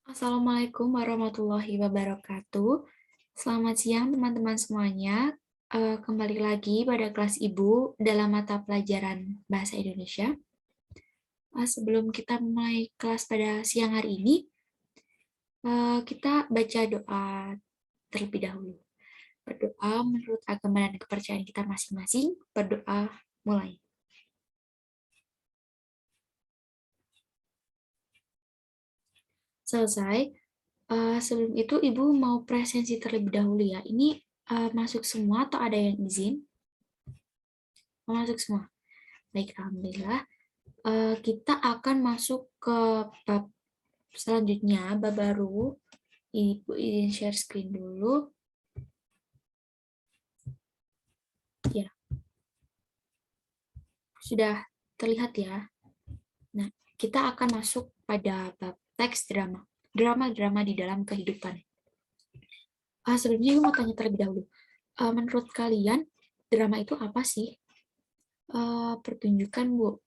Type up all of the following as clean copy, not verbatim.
Assalamualaikum warahmatullahi wabarakatuh. Selamat siang teman-teman semuanya. Kembali lagi pada kelas Ibu dalam mata pelajaran Bahasa Indonesia. Sebelum kita mulai kelas pada siang hari ini, kita baca doa terlebih dahulu. Berdoa menurut agama dan kepercayaan kita masing-masing. Berdoa mulai. Selesai. Sebelum itu Ibu mau presensi terlebih dahulu ya. Ini masuk semua atau ada yang izin? Masuk semua. Baik, alhamdulillah. Kita akan masuk ke bab selanjutnya, bab baru. Ibu izin share screen dulu. Ya, sudah terlihat ya. Nah, kita akan masuk pada bab teks drama. Drama-drama di dalam kehidupan. Sebelumnya Ibu mau tanya terlebih dahulu. Menurut kalian, drama itu apa sih? Pertunjukan, Bu.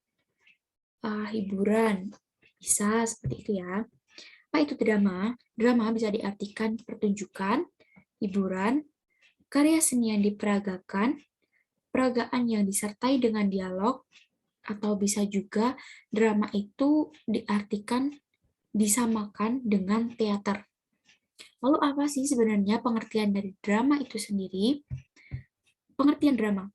Hiburan. Bisa seperti itu ya. Apa itu drama? Drama bisa diartikan pertunjukan, hiburan, karya seni yang diperagakan, peragaan yang disertai dengan dialog, atau bisa juga drama itu diartikan disamakan dengan teater. Lalu apa sih sebenarnya pengertian dari drama itu sendiri? Pengertian drama.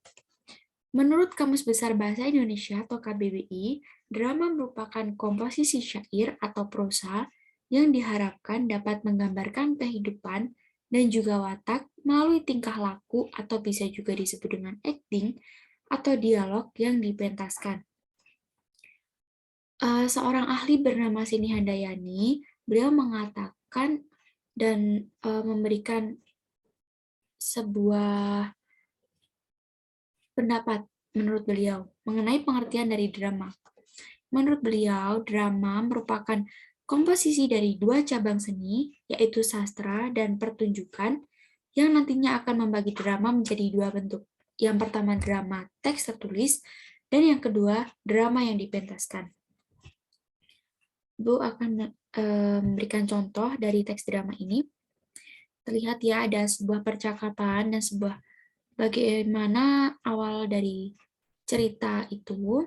Menurut Kamus Besar Bahasa Indonesia atau KBBI, drama merupakan komposisi syair atau prosa yang diharapkan dapat menggambarkan kehidupan dan juga watak melalui tingkah laku atau bisa juga disebut dengan acting atau dialog yang dipentaskan. Seorang ahli bernama Sini Handayani, beliau mengatakan dan memberikan sebuah pendapat menurut beliau mengenai pengertian dari drama. Menurut beliau, drama merupakan komposisi dari dua cabang seni, yaitu sastra dan pertunjukan, yang nantinya akan membagi drama menjadi dua bentuk. Yang pertama drama teks tertulis, dan yang kedua drama yang dipentaskan. Bu akan memberikan contoh dari teks drama ini. Terlihat ya ada sebuah percakapan dan sebuah bagaimana awal dari cerita itu,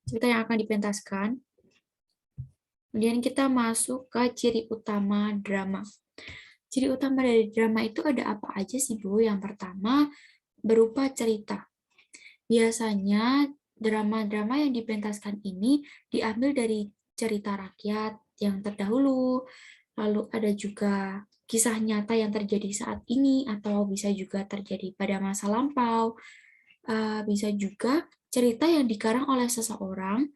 cerita yang akan dipentaskan. Kemudian kita masuk ke ciri utama drama. Ciri utama dari drama itu ada apa aja sih, Bu? Yang pertama, berupa cerita. Biasanya drama-drama yang dipentaskan ini diambil dari cerita rakyat yang terdahulu, lalu ada juga kisah nyata yang terjadi saat ini, atau bisa juga terjadi pada masa lampau, bisa juga cerita yang dikarang oleh seseorang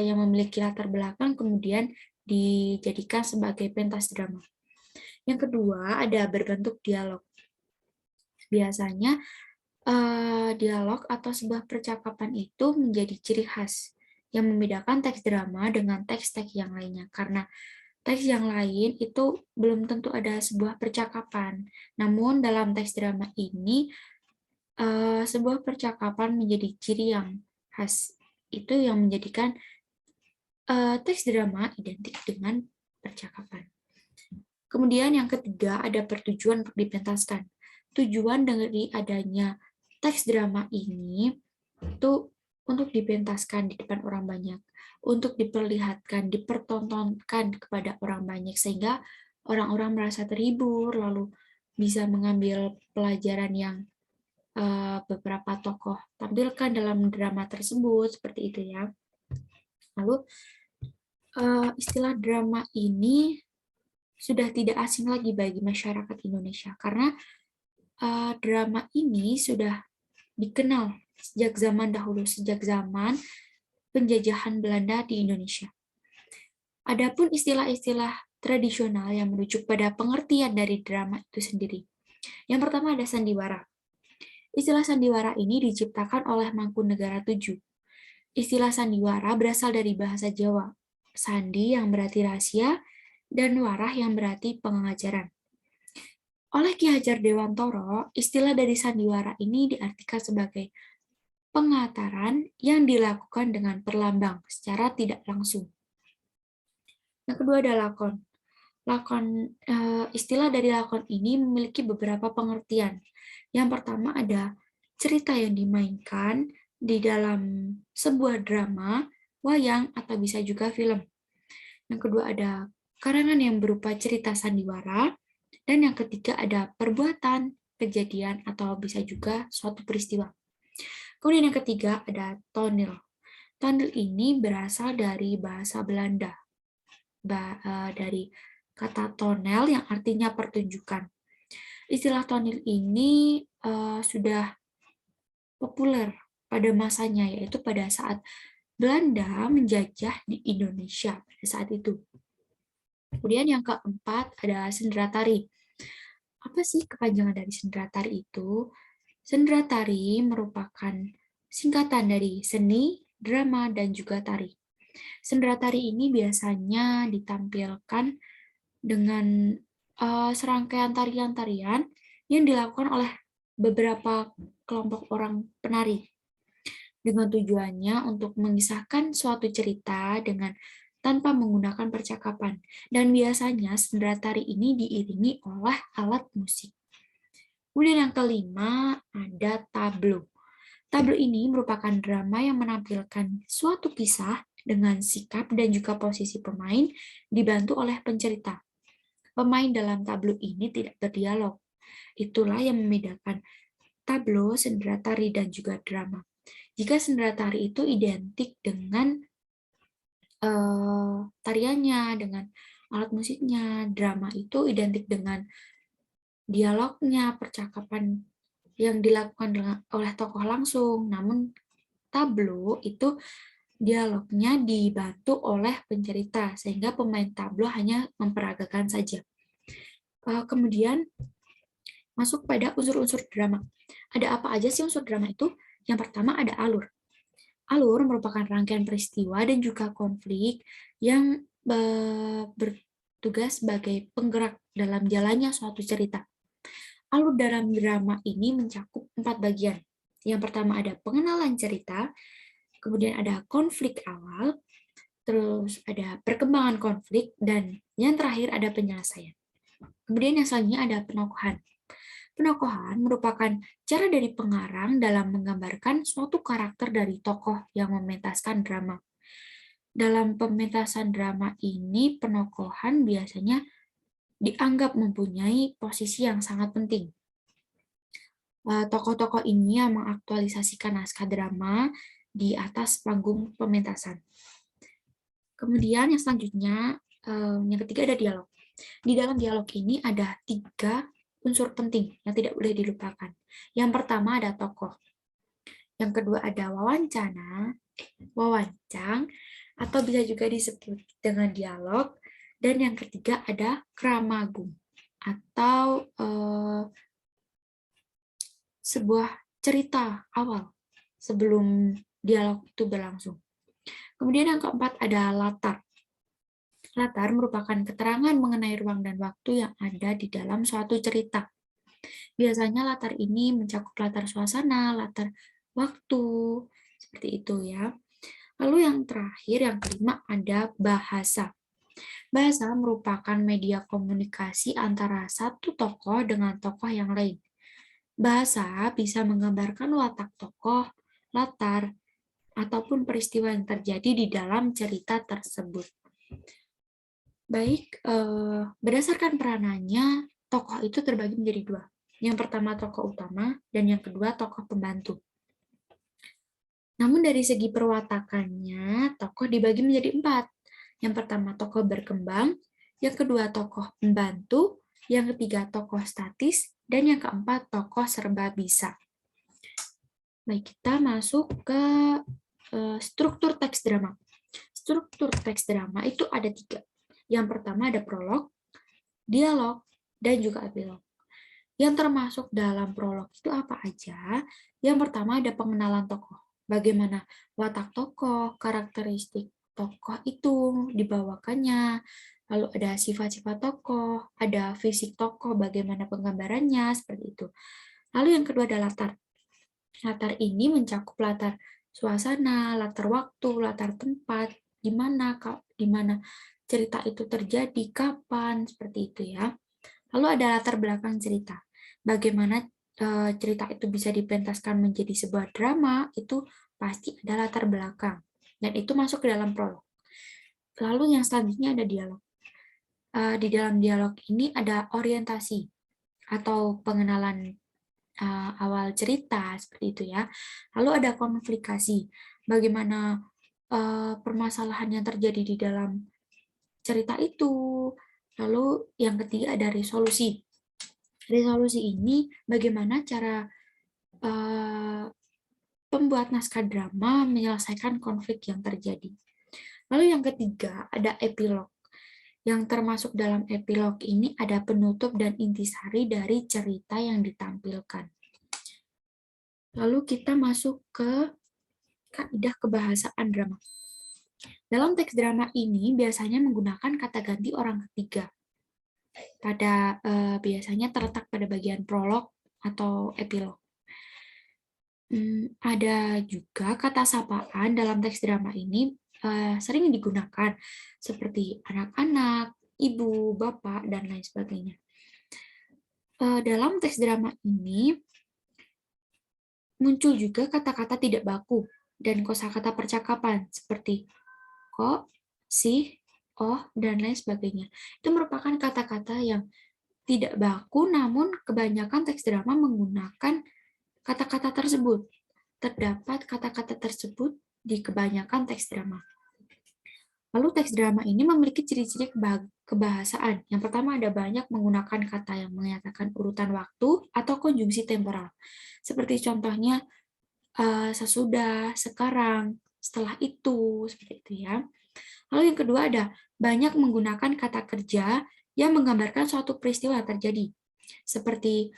yang memiliki latar belakang kemudian dijadikan sebagai pentas drama. Yang kedua ada berbentuk dialog. Biasanya dialog atau sebuah percakapan itu menjadi ciri khas yang membedakan teks drama dengan teks-teks yang lainnya. Karena teks yang lain itu belum tentu ada sebuah percakapan. Namun dalam teks drama ini sebuah percakapan menjadi ciri yang khas. Itu yang menjadikan teks drama identik dengan percakapan. Kemudian yang ketiga ada pertujuan untuk dipentaskan. Tujuan dari adanya teks drama ini itu untuk dipentaskan di depan orang banyak, untuk diperlihatkan, dipertontonkan kepada orang banyak sehingga orang-orang merasa terhibur, lalu bisa mengambil pelajaran yang beberapa tokoh tampilkan dalam drama tersebut, seperti itu ya. Lalu istilah drama ini sudah tidak asing lagi bagi masyarakat Indonesia karena drama ini sudah dikenal sejak zaman dahulu, sejak zaman penjajahan Belanda di Indonesia. Adapun istilah-istilah tradisional yang merujuk pada pengertian dari drama itu sendiri. Yang pertama ada sandiwara. Istilah sandiwara ini diciptakan oleh Mangkunegara VII. Istilah sandiwara berasal dari bahasa Jawa. Sandi yang berarti rahasia, dan warah yang berarti pengajaran. Oleh Ki Hajar Dewantoro, istilah dari sandiwara ini diartikan sebagai pengataran yang dilakukan dengan perlambang secara tidak langsung. Yang kedua ada lakon. Istilah dari lakon ini memiliki beberapa pengertian. Yang pertama ada cerita yang dimainkan di dalam sebuah drama, wayang, atau bisa juga film. Yang kedua ada karangan yang berupa cerita sandiwara. Dan yang ketiga ada perbuatan, kejadian, atau bisa juga suatu peristiwa. Kemudian yang ketiga ada tonil. Tonil ini berasal dari bahasa Belanda, dari kata tonel yang artinya pertunjukan. Istilah tonil ini sudah populer pada masanya, yaitu pada saat Belanda menjajah di Indonesia pada saat itu. Kemudian yang keempat ada sendera tari. Apa sih kepanjangan dari sendera tari itu? Sendera tari merupakan singkatan dari seni, drama, dan juga tari. Sendera tari ini biasanya ditampilkan dengan serangkaian tarian-tarian yang dilakukan oleh beberapa kelompok orang penari dengan tujuannya untuk mengisahkan suatu cerita dengan tanpa menggunakan percakapan. Dan biasanya sendera tari ini diiringi oleh alat musik. Kemudian yang kelima ada tableau. Tableau ini merupakan drama yang menampilkan suatu kisah dengan sikap dan juga posisi pemain dibantu oleh pencerita. Pemain dalam tableau ini tidak berdialog. Itulah yang membedakan tableau, sendera tari, dan juga drama. Jika sendera tari itu identik dengan tariannya, dengan alat musiknya, drama itu identik dengan dialognya, percakapan yang dilakukan oleh tokoh langsung. Namun tableau itu dialognya dibantu oleh pencerita, sehingga pemain tableau hanya memperagakan saja. Kemudian masuk pada unsur-unsur drama. Ada apa aja sih unsur drama itu? Yang pertama ada alur. Alur merupakan rangkaian peristiwa dan juga konflik yang bertugas sebagai penggerak dalam jalannya suatu cerita. Alur dalam drama ini mencakup 4 bagian. Yang pertama ada pengenalan cerita, kemudian ada konflik awal, terus ada perkembangan konflik, dan yang terakhir ada penyelesaian. Kemudian yang selanjutnya ada penokohan. Penokohan merupakan cara dari pengarang dalam menggambarkan suatu karakter dari tokoh yang mementaskan drama. Dalam pementasan drama ini, penokohan biasanya dianggap mempunyai posisi yang sangat penting. Tokoh-tokoh ini yang mengaktualisasikan naskah drama di atas panggung pementasan. Kemudian yang selanjutnya, yang ketiga ada dialog. Di dalam dialog ini ada 3 unsur penting yang tidak boleh dilupakan. Yang pertama ada tokoh. Yang kedua ada wawancang, atau bisa juga disebut dengan dialog. Dan yang ketiga ada kramagung, atau sebuah cerita awal sebelum dialog itu berlangsung. Kemudian yang keempat ada latar. Latar merupakan keterangan mengenai ruang dan waktu yang ada di dalam suatu cerita. Biasanya latar ini mencakup latar suasana, latar waktu, seperti itu ya. Lalu yang terakhir, yang kelima, ada bahasa. Bahasa merupakan media komunikasi antara satu tokoh dengan tokoh yang lain. Bahasa bisa menggambarkan watak tokoh, latar, ataupun peristiwa yang terjadi di dalam cerita tersebut. Baik, berdasarkan peranannya, tokoh itu terbagi menjadi 2. Yang pertama tokoh utama, dan yang kedua tokoh pembantu. Namun dari segi perwatakannya, tokoh dibagi menjadi 4. Yang pertama tokoh berkembang, yang kedua tokoh pembantu, yang ketiga tokoh statis, dan yang keempat tokoh serba bisa. Baik, kita masuk ke struktur teks drama. Struktur teks drama itu ada 3. Yang pertama ada prolog, dialog, dan juga epilog. Yang termasuk dalam prolog itu apa aja? Yang pertama ada pengenalan tokoh. Bagaimana watak tokoh, karakteristik tokoh itu dibawakannya, lalu ada sifat-sifat tokoh, ada fisik tokoh, bagaimana penggambarannya, seperti itu. Lalu yang kedua ada latar. Latar ini mencakup latar suasana, latar waktu, latar tempat, di mana cerita itu terjadi, kapan, seperti itu ya. Lalu ada latar belakang cerita. Bagaimana cerita itu bisa dipentaskan menjadi sebuah drama, itu pasti ada latar belakang. Dan itu masuk ke dalam prolog. Lalu yang selanjutnya ada dialog. Di dalam dialog ini ada orientasi atau pengenalan awal cerita, seperti itu ya. Lalu ada konflikasi. Bagaimana permasalahan yang terjadi di dalam cerita itu. Lalu yang ketiga ada resolusi. Resolusi ini bagaimana cara pembuat naskah drama menyelesaikan konflik yang terjadi. Lalu yang ketiga ada epilog. Yang termasuk dalam epilog ini ada penutup dan intisari dari cerita yang ditampilkan. Lalu kita masuk ke kaidah kebahasaan drama. Dalam teks drama ini biasanya menggunakan kata ganti orang ketiga. Biasanya terletak pada bagian prolog atau epilog. Ada juga kata sapaan dalam teks drama ini sering digunakan seperti anak-anak, ibu, bapak, dan lain sebagainya. Dalam teks drama ini muncul juga kata-kata tidak baku dan kosakata percakapan seperti kok, sih, oh, dan lain sebagainya. Itu merupakan kata-kata yang tidak baku, namun kebanyakan teks drama menggunakan kata-kata tersebut. Terdapat kata-kata tersebut di kebanyakan teks drama. Lalu teks drama ini memiliki ciri-ciri kebahasaan. Yang pertama ada banyak menggunakan kata yang menyatakan urutan waktu atau konjungsi temporal. Seperti contohnya sesudah, sekarang, setelah itu, seperti itu ya. Lalu yang kedua ada banyak menggunakan kata kerja yang menggambarkan suatu peristiwa terjadi. Seperti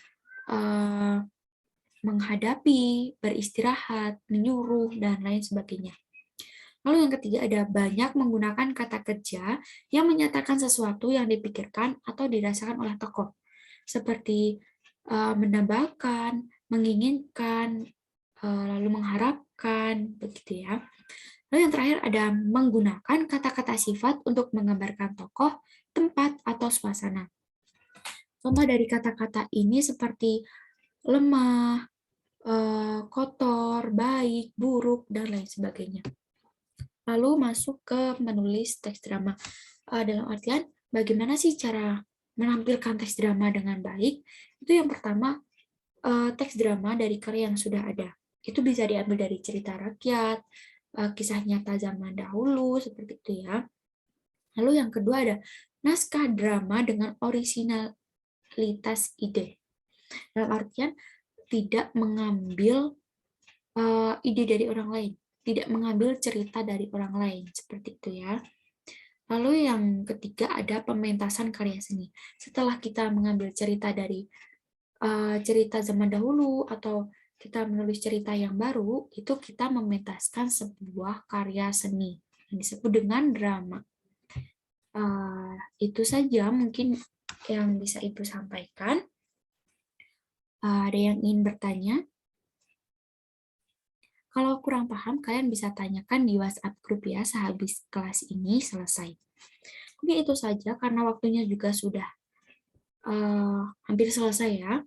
menghadapi, beristirahat, menyuruh, dan lain sebagainya. Lalu yang ketiga ada banyak menggunakan kata kerja yang menyatakan sesuatu yang dipikirkan atau dirasakan oleh tokoh. Seperti mendambakan, menginginkan, lalu mengharapkan, begitu ya. Lalu yang terakhir ada menggunakan kata-kata sifat untuk menggambarkan tokoh, tempat, atau suasana. Contoh dari kata-kata ini seperti lemah, kotor, baik, buruk, dan lain sebagainya. Lalu masuk ke menulis teks drama. Dalam artian, bagaimana sih cara menampilkan teks drama dengan baik? Itu yang pertama, teks drama dari karya yang sudah ada. Itu bisa diambil dari cerita rakyat, kisah nyata zaman dahulu, seperti itu ya. Lalu yang kedua ada naskah drama dengan originalitas ide. Dalam artian, tidak mengambil ide dari orang lain, tidak mengambil cerita dari orang lain, seperti itu ya. Lalu yang ketiga ada pementasan karya seni. Setelah kita mengambil cerita dari cerita zaman dahulu atau kita menulis cerita yang baru, itu kita mementaskan sebuah karya seni yang disebut dengan drama. Itu saja mungkin yang bisa Ibu sampaikan. Ada yang ingin bertanya? Kalau kurang paham, kalian bisa tanyakan di WhatsApp grup ya sehabis kelas ini selesai. Mungkin itu saja karena waktunya juga sudah hampir selesai ya.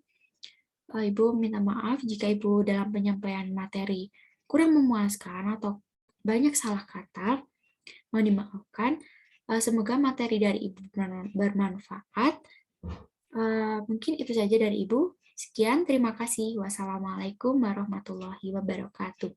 Ibu minta maaf jika Ibu dalam penyampaian materi kurang memuaskan atau banyak salah kata. Mohon dimaafkan. Semoga materi dari Ibu bermanfaat. Mungkin itu saja dari Ibu. Sekian, terima kasih. Wassalamualaikum warahmatullahi wabarakatuh.